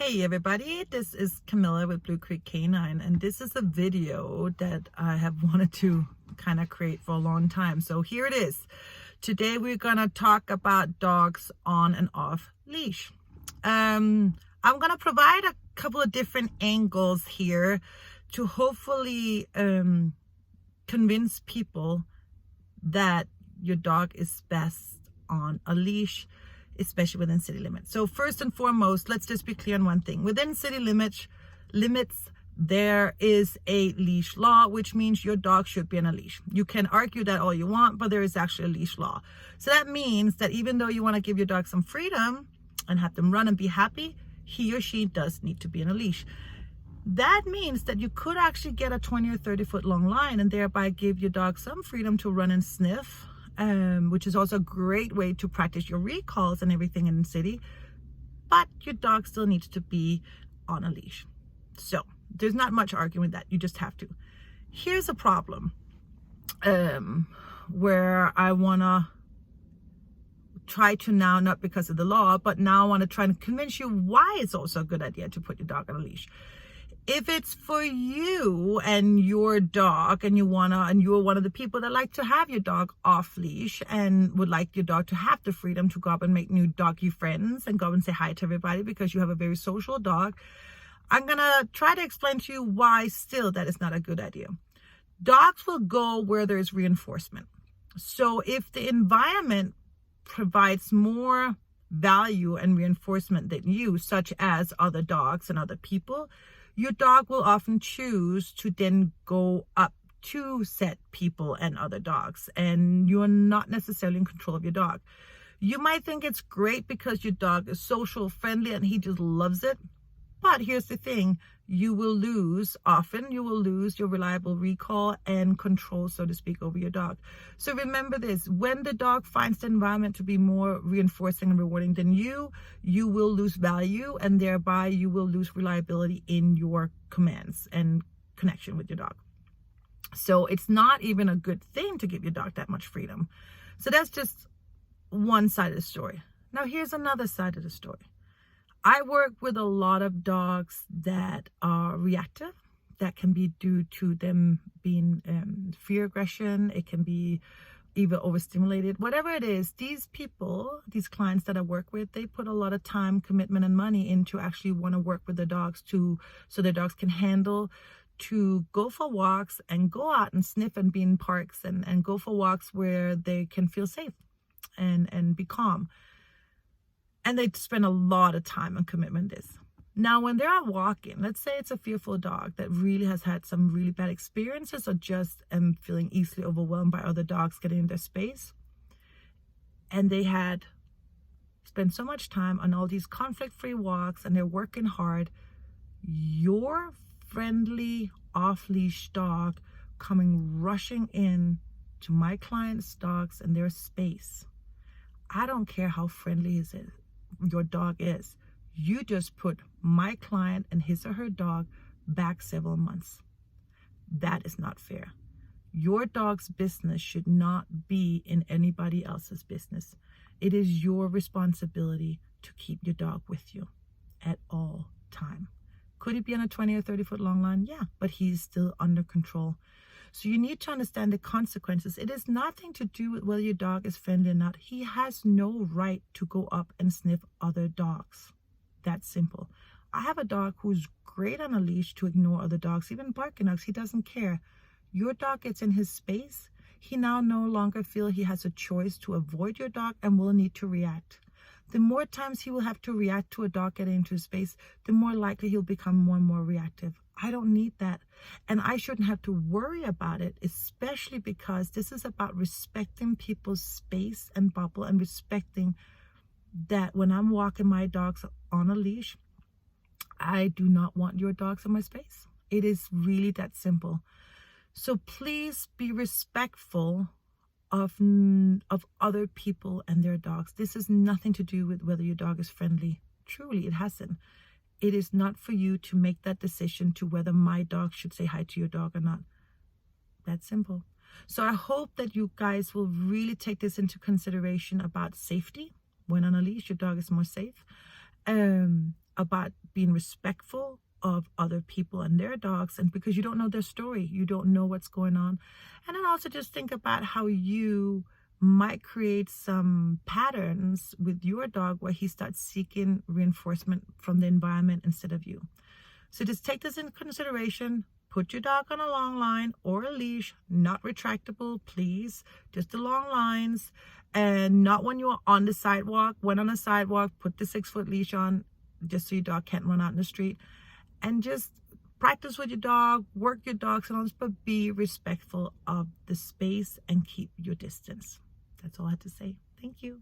Hey everybody, this is Camilla with Blue Creek Canine, and this is a video that I have wanted to kind of create for a long time. So here it is. Today we're gonna talk about dogs on and off leash. I'm gonna provide a couple of different angles here to hopefully convince people that your dog is best on a leash, especially within city limits. So first and foremost, let's just be clear on one thing. Within city limits, there is a leash law, which means your dog should be on a leash. You can argue that all you want, but there is actually a leash law. So that means that even though you want to give your dog some freedom and have them run and be happy, he or she does need to be on a leash. That means that you could actually get a 20 or 30 foot long line and thereby give your dog some freedom to run and sniff, which is also a great way to practice your recalls and everything in the city, but your dog still needs to be on a leash. So there's not much arguing with that. You just have to. Here's a problem where I want to try to now, not because of the law, but now I want to try and convince you why it's also a good idea to put your dog on a leash. If it's for you and your dog and you're one of the people that like to have your dog off leash and would like your dog to have the freedom to go up and make new doggy friends and go and say hi to everybody because you have a very social dog, I'm going to try to explain to you why still that is not a good idea. Dogs will go where there's reinforcement. So if the environment provides more value and reinforcement than you, such as other dogs and other people, your dog will often choose to then go up to said people and other dogs, and you're not necessarily in control of your dog. You might think it's great because your dog is social, friendly, and he just loves it. But here's the thing, you will lose your reliable recall and control, so to speak, over your dog. So remember this, when the dog finds the environment to be more reinforcing and rewarding than you will lose value, and thereby you will lose reliability in your commands and connection with your dog. So it's not even a good thing to give your dog that much freedom. So that's just one side of the story. Now here's another side of the story. I work with a lot of dogs that are reactive. That can be due to them being fear aggression. It can be either overstimulated. Whatever it is, these people, these clients that I work with, they put a lot of time, commitment, and money into actually want to work with their dogs so their dogs can handle to go for walks and go out and sniff and be in parks and go for walks where they can feel safe and be calm. And they spend a lot of time and commitment in this. Now, when they're out walking, let's say it's a fearful dog that really has had some really bad experiences or just feeling easily overwhelmed by other dogs getting in their space. And they had spent so much time on all these conflict-free walks and they're working hard. Your friendly off-leash dog coming rushing in to my clients' dogs and their space. I don't care how friendly your dog is. You just put my client and his or her dog back several months. That is not fair. Your dog's business should not be in anybody else's business. It is your responsibility to keep your dog with you at all time. Could he be on a 20 or 30 foot long line? Yeah, but he's still under control. So you need to understand the consequences. It is nothing to do with whether your dog is friendly or not. He has no right to go up and sniff other dogs. That's simple. I have a dog who's great on a leash to ignore other dogs, even barking dogs. He doesn't care. Your dog gets in his space. He now no longer feels he has a choice to avoid your dog and will need to react. The more times he will have to react to a dog getting into his space, the more likely he'll become more and more reactive. I don't need that. And I shouldn't have to worry about it, especially because this is about respecting people's space and bubble and respecting that when I'm walking my dogs on a leash, I do not want your dogs in my space. It is really that simple. So please be respectful of other people and their dogs. This has nothing to do with whether your dog is friendly. Truly, it hasn't. It is not for you to make that decision to whether my dog should say hi to your dog or not. That's simple. So I hope that you guys will really take this into consideration about safety. When on a leash, your dog is more safe. about being respectful of other people and their dogs, and because you don't know their story, you don't know what's going on. And then also just think about how you might create some patterns with your dog where he starts seeking reinforcement from the environment instead of you. So just take this into consideration. Put your dog on a long line or a leash, not retractable, please. Just the long lines, and not when you're on the sidewalk. When on a sidewalk, put the 6-foot leash on just so your dog can't run out in the street. And just practice with your dog, work your dog sounds, but be respectful of the space and keep your distance. That's all I have to say. Thank you.